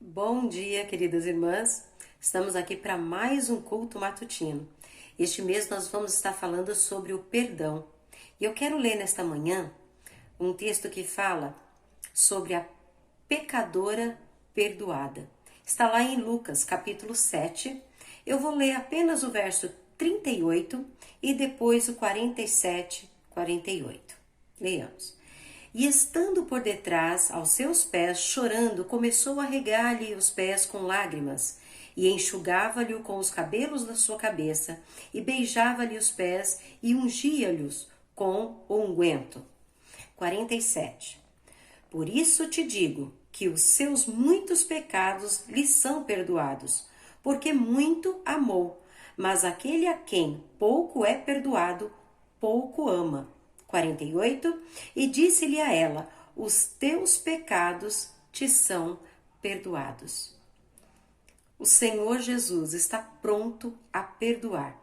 Bom dia, queridas irmãs. Estamos aqui para mais um culto matutino. Este mês nós vamos estar falando sobre o perdão. E eu quero ler nesta manhã um texto que fala sobre a pecadora perdoada. Está lá em Lucas, capítulo 7. Eu vou ler apenas o verso 38 e depois o 47, 48. Leiamos. E estando por detrás, aos seus pés, chorando, começou a regar-lhe os pés com lágrimas, e enxugava-lhe com os cabelos da sua cabeça, e beijava-lhe os pés, e ungia-lhes com unguento. 47. Por isso te digo que os seus muitos pecados lhe são perdoados, porque muito amou, mas aquele a quem pouco é perdoado, pouco ama. 48. E disse-lhe a ela: os teus pecados te são perdoados. O Senhor Jesus está pronto a perdoar.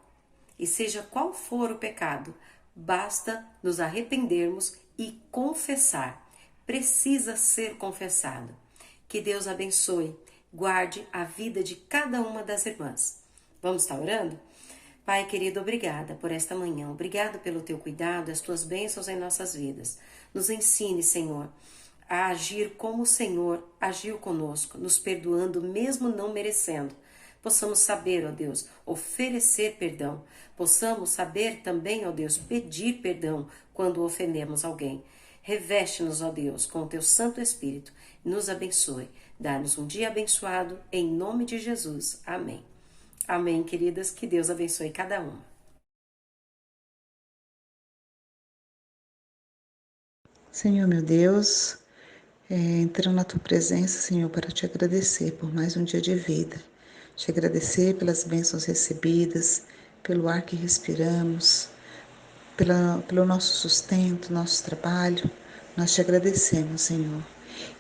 E seja qual for o pecado, basta nos arrependermos e confessar. Precisa ser confessado. Que Deus abençoe, guarde a vida de cada uma das irmãs. Vamos estar orando? Pai querido, obrigada por esta manhã. Obrigado pelo teu cuidado, as tuas bênçãos em nossas vidas. Nos ensine, Senhor, a agir como o Senhor agiu conosco, nos perdoando mesmo não merecendo. Possamos saber, ó Deus, oferecer perdão. Possamos saber também, ó Deus, pedir perdão quando ofendemos alguém. Reveste-nos, ó Deus, com o teu Santo Espírito. Nos abençoe. Dá-nos um dia abençoado, em nome de Jesus. Amém. Amém, queridas. Que Deus abençoe cada uma. Senhor meu Deus, entrando na tua presença, Senhor, para te agradecer por mais um dia de vida. Te agradecer pelas bênçãos recebidas, pelo ar que respiramos, pelo nosso sustento, nosso trabalho. Nós te agradecemos, Senhor.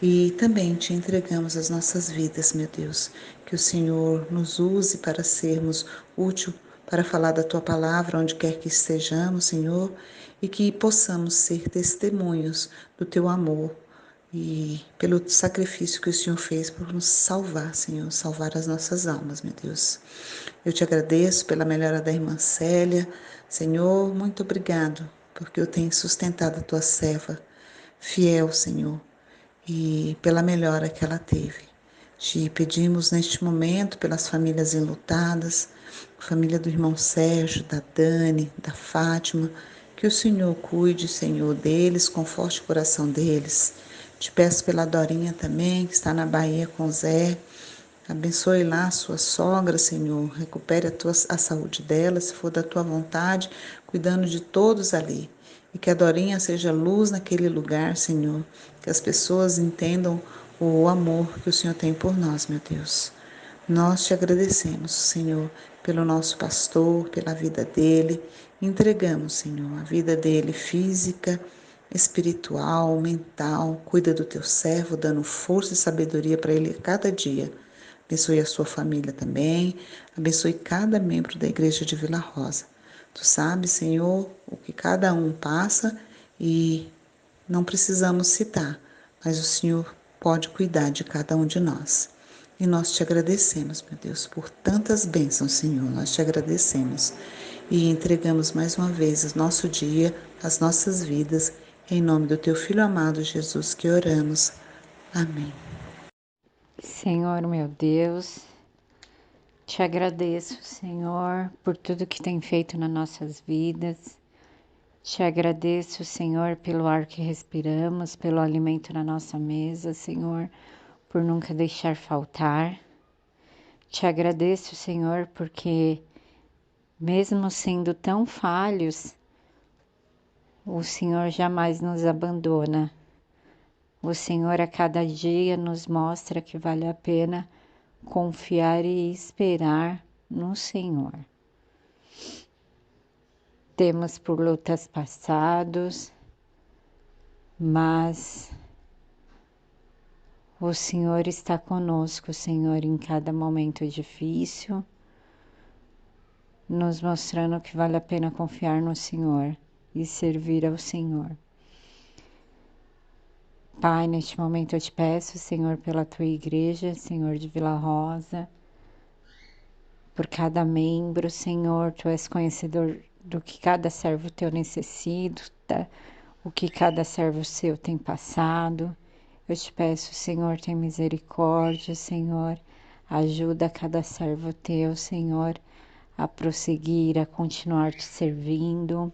E também te entregamos as nossas vidas, meu Deus. Que o Senhor nos use para sermos útil para falar da tua palavra onde quer que estejamos, Senhor, e que possamos ser testemunhos do teu amor e pelo sacrifício que o Senhor fez por nos salvar, Senhor, salvar as nossas almas, meu Deus. Eu te agradeço pela melhora da irmã Célia. Senhor, muito obrigado, porque eu tenho sustentado a tua serva fiel, Senhor, e pela melhora que ela teve. Te pedimos neste momento pelas famílias enlutadas, família do irmão Sérgio, da Dani, da Fátima, que o Senhor cuide, Senhor, deles, conforte o coração deles. Te peço pela Dorinha também, que está na Bahia com o Zé. Abençoe lá a sua sogra, Senhor. Recupere a saúde dela, se for da tua vontade, cuidando de todos ali. E que a Dorinha seja luz naquele lugar, Senhor. Que as pessoas entendam o amor que o Senhor tem por nós, meu Deus. Nós te agradecemos, Senhor, pelo nosso pastor, pela vida dele. Entregamos, Senhor, a vida dele física, espiritual, mental. Cuida do teu servo, dando força e sabedoria para ele cada dia. Abençoe a sua família também. Abençoe cada membro da Igreja de Vila Rosa. Tu sabes, Senhor, o que cada um passa e não precisamos citar, mas o Senhor pode cuidar de cada um de nós. E nós te agradecemos, meu Deus, por tantas bênçãos, Senhor. Nós te agradecemos e entregamos mais uma vez o nosso dia, as nossas vidas, em nome do teu Filho amado Jesus que oramos. Amém. Senhor meu Deus, te agradeço, Senhor, por tudo que tem feito nas nossas vidas. Te agradeço, Senhor, pelo ar que respiramos, pelo alimento na nossa mesa, Senhor, por nunca deixar faltar. Te agradeço, Senhor, porque mesmo sendo tão falhos, o Senhor jamais nos abandona. O Senhor a cada dia nos mostra que vale a pena confiar e esperar no Senhor. Temos por lutas passados, mas o Senhor está conosco, Senhor, em cada momento difícil, nos mostrando que vale a pena confiar no Senhor e servir ao Senhor. Pai, neste momento eu te peço, Senhor, pela tua igreja, Senhor de Vila Rosa, por cada membro, Senhor, tu és conhecedor do que cada servo teu necessita, o que cada servo seu tem passado. Eu te peço, Senhor, tem misericórdia, Senhor, ajuda cada servo teu, Senhor, a prosseguir, a continuar te servindo,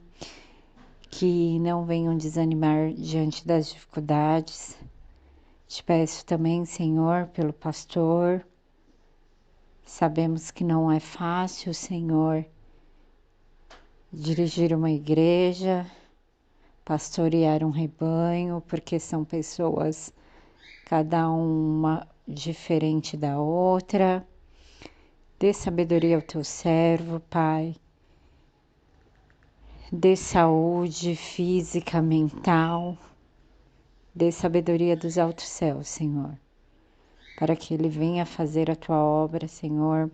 que não venham desanimar diante das dificuldades. Te peço também, Senhor, pelo pastor. Sabemos que não é fácil, Senhor, dirigir uma igreja, pastorear um rebanho, porque são pessoas, cada uma diferente da outra. Dê sabedoria ao teu servo, Pai. Dê saúde física, mental. Dê sabedoria dos altos céus, Senhor, para que ele venha fazer a tua obra, Senhor,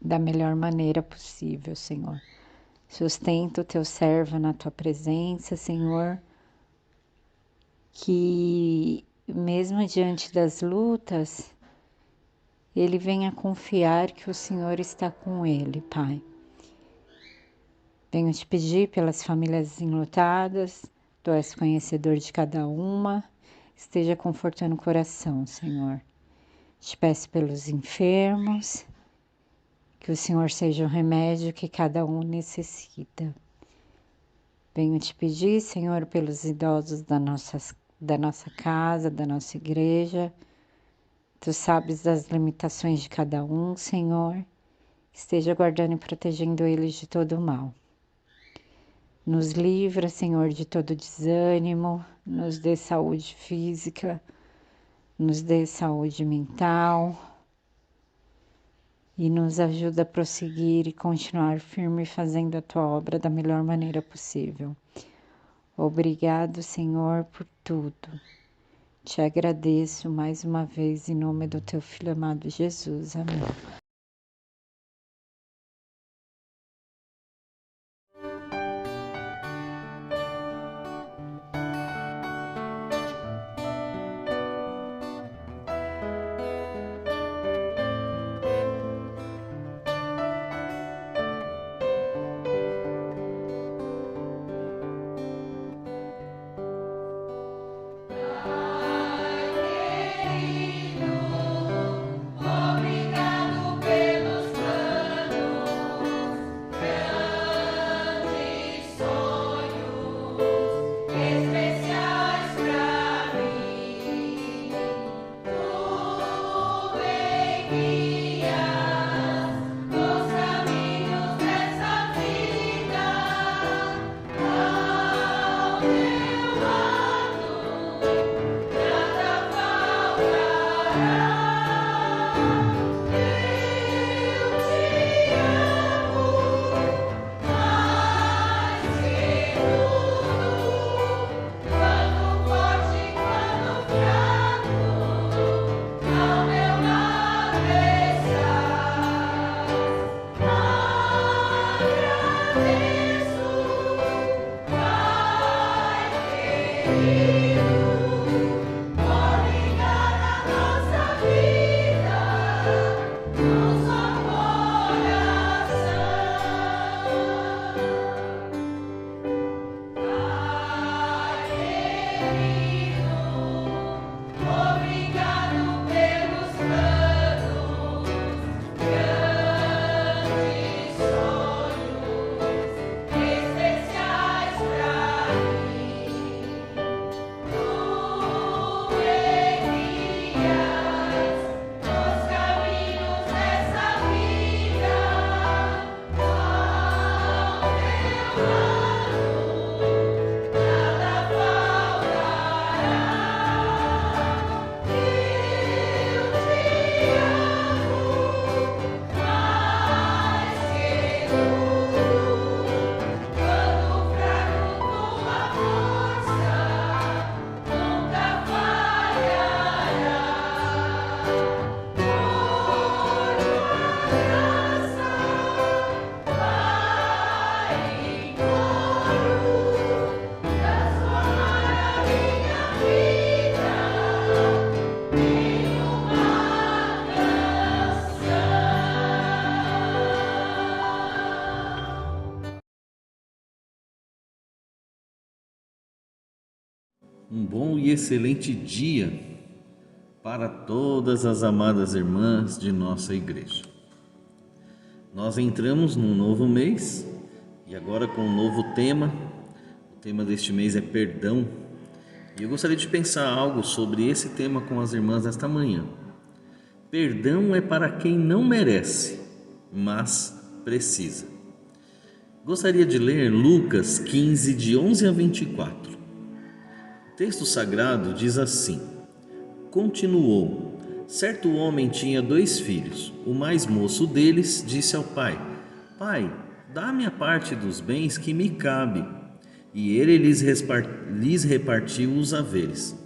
da melhor maneira possível, Senhor. Sustenta o teu servo na tua presença, Senhor, que mesmo diante das lutas, ele venha confiar que o Senhor está com ele, Pai. Venho te pedir pelas famílias enlutadas, tu és conhecedor de cada uma, esteja confortando o coração, Senhor. Te peço pelos enfermos, que o Senhor seja o remédio que cada um necessita. Venho te pedir, Senhor, pelos idosos da nossa casa, da nossa igreja. Tu sabes das limitações de cada um, Senhor. Esteja guardando e protegendo eles de todo o mal. Nos livra, Senhor, de todo desânimo, nos dê saúde física, nos dê saúde mental e nos ajuda a prosseguir e continuar firme fazendo a tua obra da melhor maneira possível. Obrigado, Senhor, por tudo. Te agradeço mais uma vez em nome do teu Filho amado Jesus. Amém. bom e excelente dia para todas as amadas irmãs de nossa igreja. Nós entramos num novo mês e agora com um novo tema. O tema deste mês é perdão. E eu gostaria de pensar algo sobre esse tema com as irmãs esta manhã. Perdão é para quem não merece, mas precisa. Gostaria de ler Lucas 15, de 11 a 24. O texto sagrado diz assim: Continuou: certo homem tinha 2 filhos. O mais moço deles disse ao pai: Pai, dá-me a parte dos bens que me cabe. E ele lhes repartiu os haveres.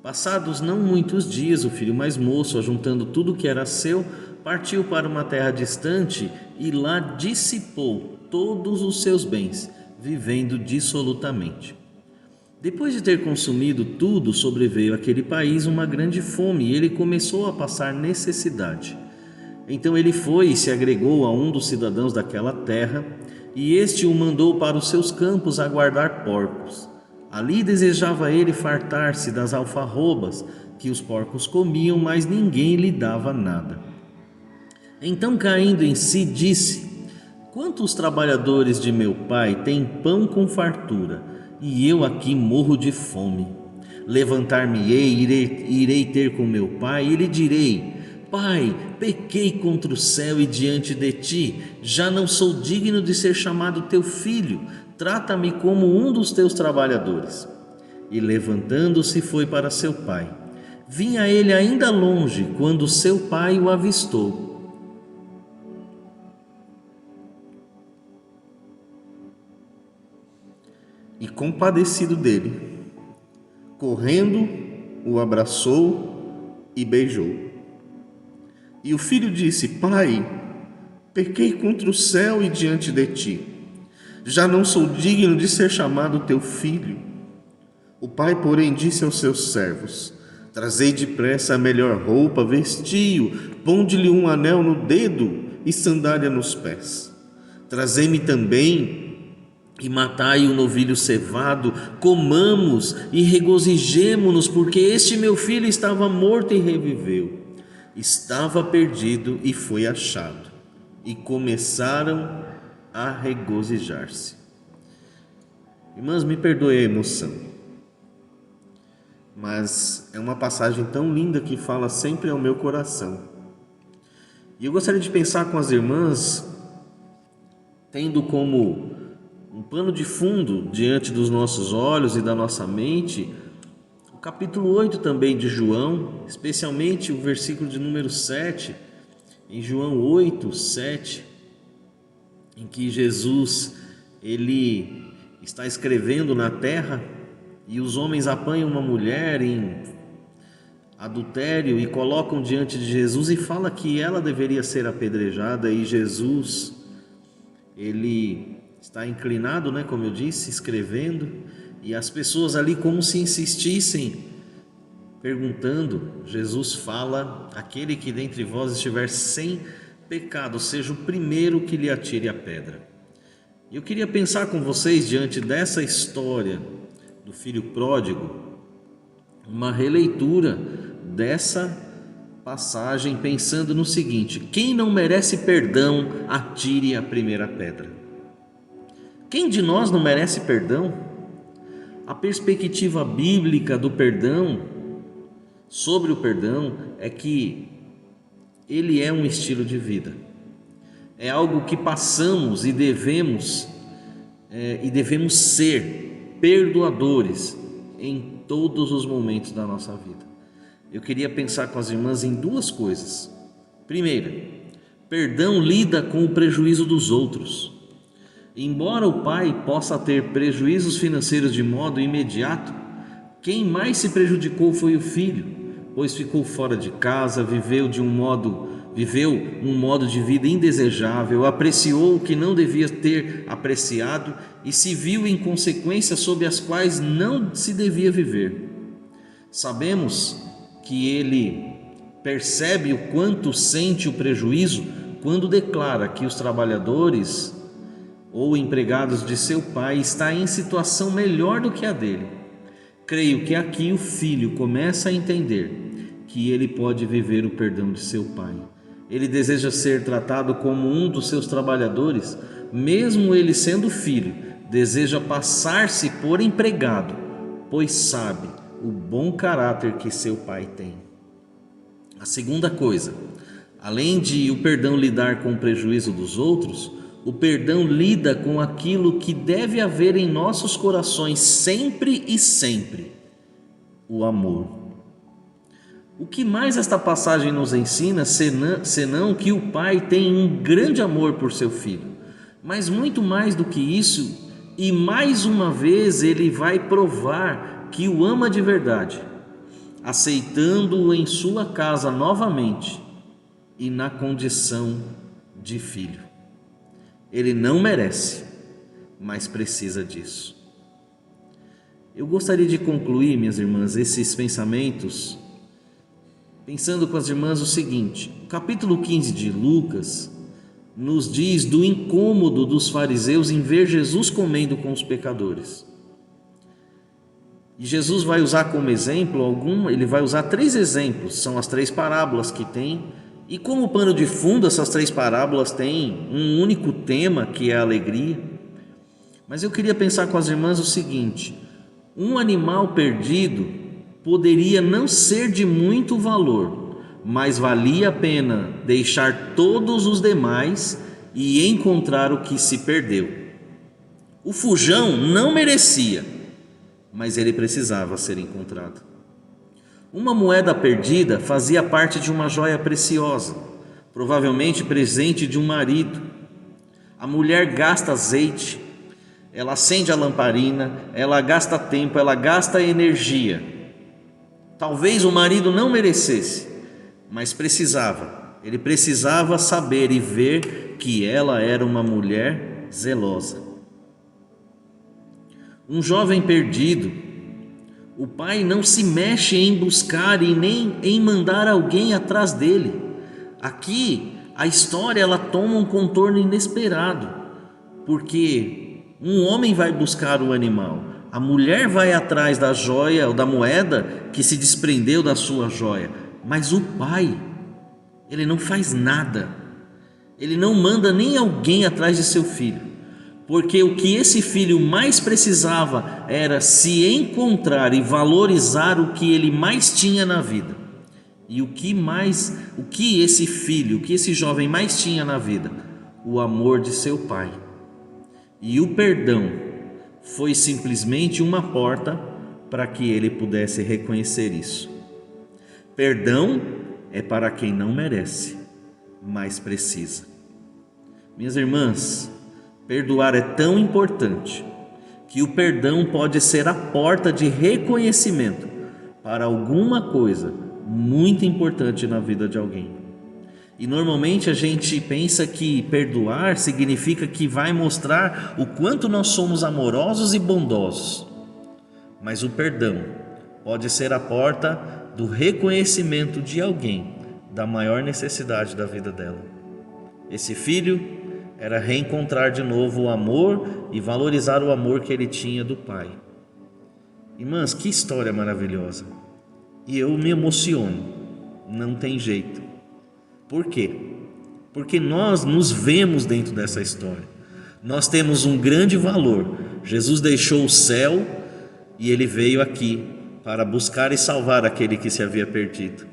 Passados não muitos dias, o filho mais moço, ajuntando tudo que era seu, partiu para uma terra distante e lá dissipou todos os seus bens, vivendo dissolutamente. Depois de ter consumido tudo, sobreveio àquele país uma grande fome e ele começou a passar necessidade. Então ele foi e se agregou a um dos cidadãos daquela terra, e este o mandou para os seus campos a guardar porcos. Ali desejava ele fartar-se das alfarrobas que os porcos comiam, mas ninguém lhe dava nada. Então, caindo em si, disse: Quantos trabalhadores de meu pai têm pão com fartura, e eu aqui morro de fome? Levantar-me-ei, irei ter com meu pai e lhe direi: Pai, pequei contra o céu e diante de ti, já não sou digno de ser chamado teu filho, trata-me como um dos teus trabalhadores. E levantando-se foi para seu pai. Vinha ele ainda longe, quando seu pai o avistou. E compadecido dele, correndo, o abraçou e beijou. E o filho disse: Pai, pequei contra o céu e diante de ti, já não sou digno de ser chamado teu filho. O pai, porém, disse aos seus servos: Trazei depressa a melhor roupa, vestii-o, ponde-lhe um anel no dedo e sandália nos pés. Trazei-me também e matai o novilho cevado, comamos e regozijemo-nos, porque este meu filho estava morto e reviveu, estava perdido e foi achado. E começaram a regozijar-se. Irmãs, me perdoe a emoção, mas é uma passagem tão linda que fala sempre ao meu coração. E eu gostaria de pensar com as irmãs, tendo como um pano de fundo diante dos nossos olhos e da nossa mente, o capítulo 8 também de João, especialmente o versículo de número 7, em João 8, 7, em que Jesus, ele está escrevendo na terra e os homens apanham uma mulher em adultério e colocam diante de Jesus e fala que ela deveria ser apedrejada, e Jesus, ele está inclinado, como eu disse, escrevendo, e as pessoas ali como se insistissem, perguntando. Jesus fala: aquele que dentre vós estiver sem pecado, seja o primeiro que lhe atire a pedra. E eu queria pensar com vocês, diante dessa história do filho pródigo, uma releitura dessa passagem, pensando no seguinte: quem não merece perdão, atire a primeira pedra. Quem de nós não merece perdão? A perspectiva bíblica do perdão, sobre o perdão, é que ele é um estilo de vida. É algo que passamos e devemos ser perdoadores em todos os momentos da nossa vida. Eu queria pensar com as irmãs em 2 coisas. Primeira, perdão lida com o prejuízo dos outros. Embora o pai possa ter prejuízos financeiros de modo imediato, quem mais se prejudicou foi o filho, pois ficou fora de casa, viveu um modo de vida indesejável, apreciou o que não devia ter apreciado e se viu em consequências sob as quais não se devia viver. Sabemos que ele percebe o quanto sente o prejuízo quando declara que os trabalhadores ou empregados de seu pai está em situação melhor do que a dele. Creio que aqui o filho começa a entender que ele pode viver o perdão de seu pai. Ele deseja ser tratado como um dos seus trabalhadores, mesmo ele sendo filho, deseja passar-se por empregado, pois sabe o bom caráter que seu pai tem. A segunda coisa, além de o perdão lidar com o prejuízo dos outros, o perdão lida com aquilo que deve haver em nossos corações sempre e sempre: o amor. O que mais esta passagem nos ensina, senão que o pai tem um grande amor por seu filho? Mas muito mais do que isso, e mais uma vez ele vai provar que o ama de verdade, aceitando-o em sua casa novamente e na condição de filho. Ele não merece, mas precisa disso. Eu gostaria de concluir, minhas irmãs, esses pensamentos pensando com as irmãs o seguinte: o capítulo 15 de Lucas nos diz do incômodo dos fariseus em ver Jesus comendo com os pecadores. E Jesus vai usar como exemplo ele vai usar 3 exemplos, são as 3 parábolas que tem, e como pano de fundo essas 3 parábolas têm um único tema, que é a alegria. Mas eu queria pensar com as irmãs o seguinte: um animal perdido poderia não ser de muito valor, mas valia a pena deixar todos os demais e encontrar o que se perdeu. O fujão não merecia, mas ele precisava ser encontrado. Uma moeda perdida fazia parte de uma joia preciosa, provavelmente presente de um marido. A mulher gasta azeite, ela acende a lamparina, ela gasta tempo, ela gasta energia. Talvez o marido não merecesse, mas ele precisava saber e ver que ela era uma mulher zelosa. Um jovem perdido, o pai não se mexe em buscar e nem em mandar alguém atrás dele. Aqui a história ela toma um contorno inesperado, porque um homem vai buscar o animal, a mulher vai atrás da joia ou da moeda que se desprendeu da sua joia, mas o pai, ele não faz nada, ele não manda nem alguém atrás de seu filho, porque o que esse filho mais precisava era se encontrar e valorizar o que ele mais tinha na vida. E o que esse jovem mais tinha na vida? O amor de seu pai. E o perdão foi simplesmente uma porta para que ele pudesse reconhecer isso. Perdão é para quem não merece, mas precisa. Minhas irmãs, perdoar é tão importante que o perdão pode ser a porta de reconhecimento para alguma coisa muito importante na vida de alguém. E normalmente a gente pensa que perdoar significa que vai mostrar o quanto nós somos amorosos e bondosos. Mas o perdão pode ser a porta do reconhecimento de alguém da maior necessidade da vida dela. Esse filho era reencontrar de novo o amor e valorizar o amor que ele tinha do pai. Irmãs, que história maravilhosa! E eu me emociono, não tem jeito. Por quê? Porque nós nos vemos dentro dessa história. Nós temos um grande valor. Jesus deixou o céu e ele veio aqui para buscar e salvar aquele que se havia perdido.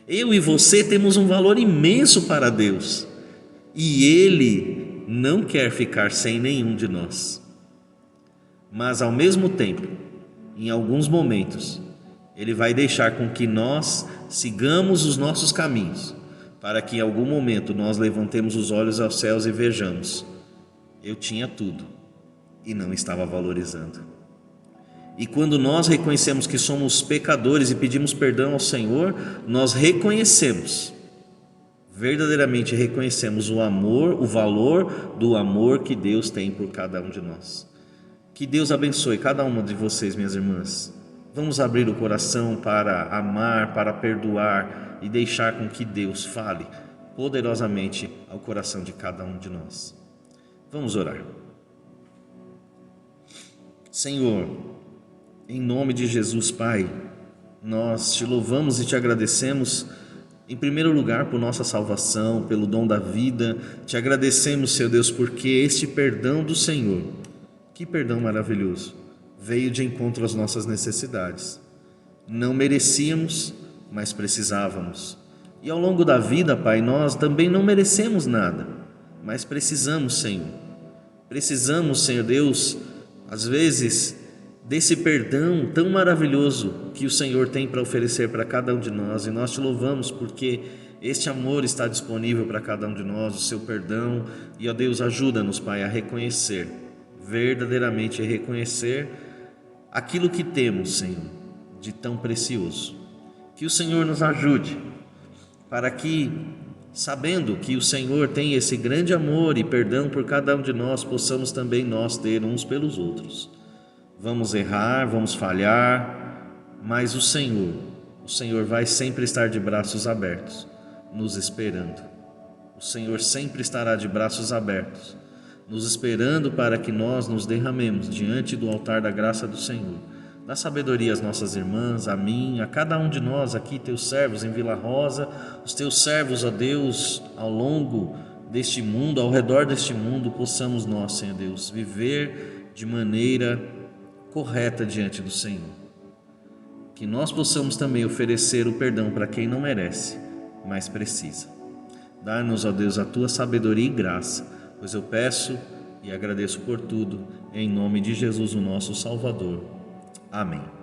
Eu e você temos um valor imenso para Deus e Ele não quer ficar sem nenhum de nós. Mas ao mesmo tempo, em alguns momentos, Ele vai deixar com que nós sigamos os nossos caminhos, para que em algum momento nós levantemos os olhos aos céus e vejamos: eu tinha tudo e não estava valorizando. E quando nós reconhecemos que somos pecadores e pedimos perdão ao Senhor, nós verdadeiramente reconhecemos o amor, o valor do amor que Deus tem por cada um de nós. Que Deus abençoe cada uma de vocês, minhas irmãs. Vamos abrir o coração para amar, para perdoar e deixar com que Deus fale poderosamente ao coração de cada um de nós. Vamos orar. Senhor, Em nome de Jesus, Pai, nós te louvamos e te agradecemos, em primeiro lugar, por nossa salvação, pelo dom da vida. Te agradecemos, Senhor Deus, porque este perdão do Senhor, que perdão maravilhoso, veio de encontro às nossas necessidades. Não merecíamos, mas precisávamos. E ao longo da vida, Pai, nós também não merecemos nada, mas precisamos, Senhor. Precisamos, Senhor Deus, às vezes, desse perdão tão maravilhoso que o Senhor tem para oferecer para cada um de nós. E nós te louvamos porque este amor está disponível para cada um de nós, o seu perdão. E, ó Deus, ajuda-nos, Pai, a reconhecer, verdadeiramente reconhecer aquilo que temos, Senhor, de tão precioso. Que o Senhor nos ajude para que, sabendo que o Senhor tem esse grande amor e perdão por cada um de nós, possamos também nós ter uns pelos outros. Vamos errar, vamos falhar, mas o Senhor vai sempre estar de braços abertos, nos esperando. O Senhor sempre estará de braços abertos, nos esperando para que nós nos derramemos diante do altar da graça do Senhor. Dá sabedoria às nossas irmãs, a mim, a cada um de nós aqui, teus servos em Vila Rosa, os teus servos, ó Deus, ao longo deste mundo, ao redor deste mundo, possamos nós, Senhor Deus, viver de maneira correta diante do Senhor. Que nós possamos também oferecer o perdão para quem não merece, mas precisa. Dá-nos, ó Deus, a tua sabedoria e graça, pois eu peço e agradeço por tudo, em nome de Jesus, o nosso Salvador. Amém.